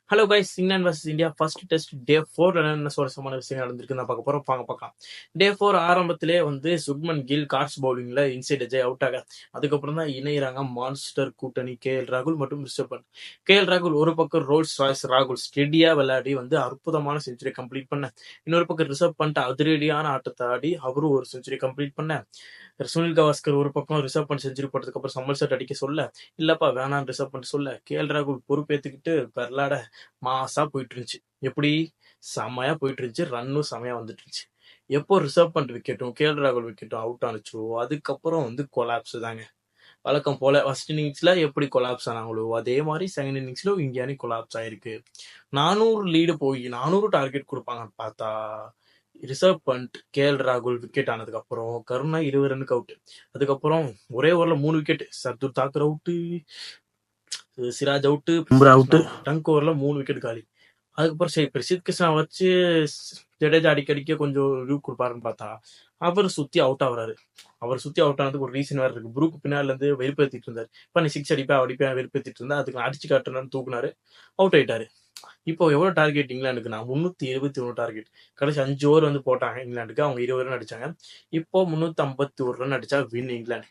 Hello guys, England vs India first test டே 4 என்ன சுவாரஸ்யமான விஷயங்கள் நடந்திருக்குன்னு தான் பார்க்க போறோம். வாங்க பார்க்கலாம். டே 4 ஆரம்பத்திலே வந்து சுப்மன் கில் கார்ட்ஸ் பவுலிங்ல இன்சைட் எட்ஜை அவுட் ஆக, அதுக்கப்புறம் தான் இணையறாங்க மான்ஸ்டர் கூட்டணி கேஎல் ராகுல் மற்றும் ரிஷப் பண்ட். கேஎல் ராகுல் ஒரு பக்கம் ரோல்ஸ் ராய்ஸ் ராகுல் ஸ்டெடியா விளையாடி வந்து அற்புதமான செஞ்சுரி கம்ப்ளீட் பண்ண, இன்னொரு பக்கம் ரிஷப் பண்ட் அதிரடியான ஆட்டத்தை ஆடி அவரும் ஒரு செஞ்சுரி கம்ப்ளீட் பண்ண, சுனில் கவாஸ்கர் ஒரு பக்கம் ரிஷப் பண்ட் செஞ்சுரி போட்டதுக்கு அப்புறம் சம்மல் செட் அடிக்க சொல்ல, இல்லப்பா வேணாம் ரிஷப் பண்ட் சொல்ல, கேஎல் ராகுல் பொறுப்பேற்றுக்கிட்டு விளாட மாசா போயிட்டு இருந்துச்சு. எப்படி செம்மையா போயிட்டு இருந்துச்சு. ரன்னும் செம்மையா வந்துட்டு இருந்துச்சு. எப்போ ரிசர்வ் பண்ணிட்டு விக்கெட்டும் கேஎல் ராகுல் விக்கெட்டும் அவுட் ஆனிச்சோ அதுக்கப்புறம் வந்து கொலாப்ஸ் தாங்க. வழக்கம் போல ஃபர்ஸ்ட் இன்னிங்ஸ்ல எப்படி கொலாப்ஸ் ஆனாங்களோ அதே மாதிரி செகண்ட் இன்னிங்ஸ்ல இந்திய அணி கொலாப்ஸ் ஆயிருக்கு. 400 லீடு போய் 400 டார்கெட் கொடுப்பாங்கன்னு பார்த்தா ரிசர்வ் பண்ணிட்டு கேஎல் ராகுல் விக்கெட் ஆனதுக்கு அப்புறம் கருணா 20 ரனுக்கு அவுட். அதுக்கப்புறம் ஒரே ஓவர்ல 3 wicket. Shardul Thakur out, Siraj out, Bumrah out, Tongue ஓவர்ல 3 விக்கெட் காலி. அதுக்கப்புறம் சரி பிரசித் கிருஷ்ணா வச்சு ஜடேஜா அடிக்கடிக்க கொஞ்சம் ரிவ்யூ கொடுப்பாருன்னு பார்த்தா அவர் சுத்தி அவுட் ஆகுறாரு. அவர் சுத்தி அவுட் ஆனதுக்கு ஒரு ரீசன் வேற இருக்கு. ப்ரூக் பின்னால இருந்து வெறுப்பேற்றிட்டு இருந்தாரு. இப்ப நீ 6 அடிப்பேன் வெறுப்பேற்றிட்டு இருந்தா அதுக்கு நான் அடிச்சு காட்டுறேன்னு தூக்குனாரு, அவுட் ஆயிட்டாரு. இப்போ எவ்வளவு டார்கெட் இங்கிலாந்துக்கு? நான் 371 டார்கெட். கடைசி 5 ஓவர் வந்து போட்டாங்க இங்கிலாந்துக்கு. அவங்க 20 ரன் அடிச்சாங்க. இப்போ 351 ரன் அடிச்சா வின் இங்கிலாந்து.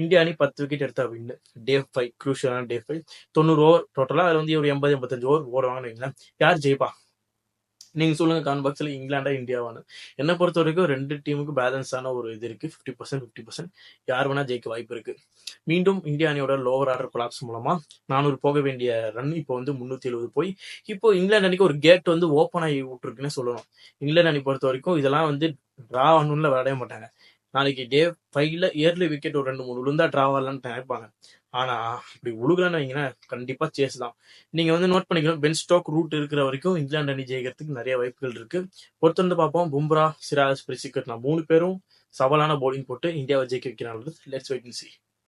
இந்தியா அணி 10 விக்கெட் எடுத்தா வின். டே 5 குரூஷியலான டே 5. 90 ஓவர் டோட்டலா. அதுல வந்து ஒரு 80-85 ஓவர் ஓடுவாங்கன்னு வைங்களேன். யார் ஜெயிப்பா? நீங்க சொல்லுங்க கமெண்ட் பாக்ஸ்ல, இங்கிலாண்டா இந்தியாவானு. என்ன பொறுத்த வரைக்கும் ரெண்டு டீமுக்கு பேலன்ஸான ஒரு இது இருக்கு. 50% 50%. யார் வேணா ஜெயிக்க வாய்ப்பு இருக்கு. மீண்டும் இந்திய அணியோட லோவர் ஆர்டர் கொலாப்ஸ் மூலமா 400 போக வேண்டிய ரன் இப்போ வந்து 370 போய் இப்போ இங்கிலாந்து அணிக்கு ஒரு கேட் வந்து ஓப்பன் ஆகி விட்டுருக்குன்னு சொல்லணும். இங்கிலாந்து அணி பொறுத்த வரைக்கும் இதெல்லாம் வந்து டிரா ஆகணும்னு விளையாடவே மாட்டாங்க. நாளைக்கு டே 5ல இயர்லி விக்கெட் ஒரு 2-3 விழுந்தா டிரா ஆகலான்னு நினைப்பாங்க. ஆனா இப்படி உழுகலன்னு வைங்களேன், கண்டிப்பா சேஸ் தான். நீங்க வந்து நோட் பண்ணிக்கணும், பென் ஸ்டோக் ரூட் இருக்கிற வரைக்கும் இங்கிலாந்து அணி ஜெயிக்கிறதுக்கு நிறைய வாய்ப்புகள் இருக்கு. பொறுத்திருந்து பார்ப்போம். பும்ரா, சிராஜ், பிரிசிக்கட் 3 பேரும் சவாலான பவுலிங் போட்டு இந்தியாவை ஜெயிக்க வைக்கிறாங்க. Let's wait and see.